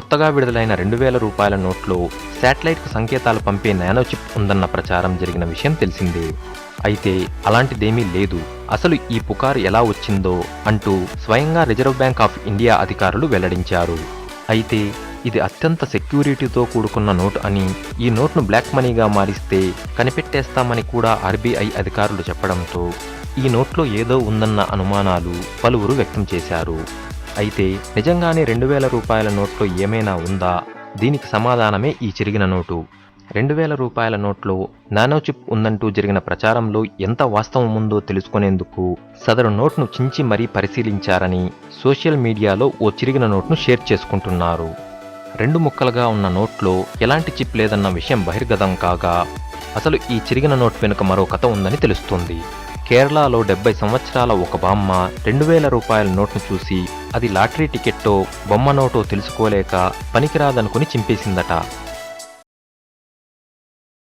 కొత్తగా విడుదలైన 2000 రూపాయల నోట్లో శాటిలైట్కు సంకేతాలు పంపే నానో చిప్ ఉందన్న ప్రచారం జరిగిన విషయం తెలిసిందే. అయితే అలాంటిదేమీ లేదు, అసలు ఈ పుకారు ఎలా వచ్చిందో అంటూ స్వయంగా రిజర్వ్ బ్యాంక్ ఆఫ్ ఇండియా అధికారులు వెల్లడించారు. అయితే ఇది అత్యంత సెక్యూరిటీతో కూడుకున్న నోట్ అని, ఈ నోట్ను బ్లాక్ మనీగా మారిస్తే కనిపెట్టేస్తామని కూడా ఆర్బీఐ అధికారులు చెప్పడంతో ఈ నోట్లో ఏదో ఉందన్న అనుమానాలు పలువురు వ్యక్తం చేశారు. అయితే నిజంగానే 2000 రూపాయల నోట్లో ఏమైనా ఉందా? దీనికి సమాధానమే ఈ చిరిగిన నోటు. 2000 రూపాయల నోట్లో నానో చిప్ ఉందంటూ జరిగిన ప్రచారంలో ఎంత వాస్తవం ఉందో తెలుసుకునేందుకు సదరు నోట్ను చించి మరీ పరిశీలించారని సోషల్ మీడియాలో ఓ చిరిగిన నోట్ను షేర్ చేసుకుంటున్నారు. 2 ముక్కలుగా ఉన్న నోట్లో ఎలాంటి చిప్ లేదన్న విషయం బహిర్గతం కాగా, అసలు ఈ చిరిగిన నోట్ వెనుక మరో కథ ఉందని తెలుస్తోంది. కేరళలో 70 సంవత్సరాల ఒక బామ్మ 2000 రూపాయల నోట్ను చూసి అది లాటరీ టికెట్టో బొమ్మ నోటో తెలుసుకోలేక పనికిరాదనుకుని చింపేసిందట.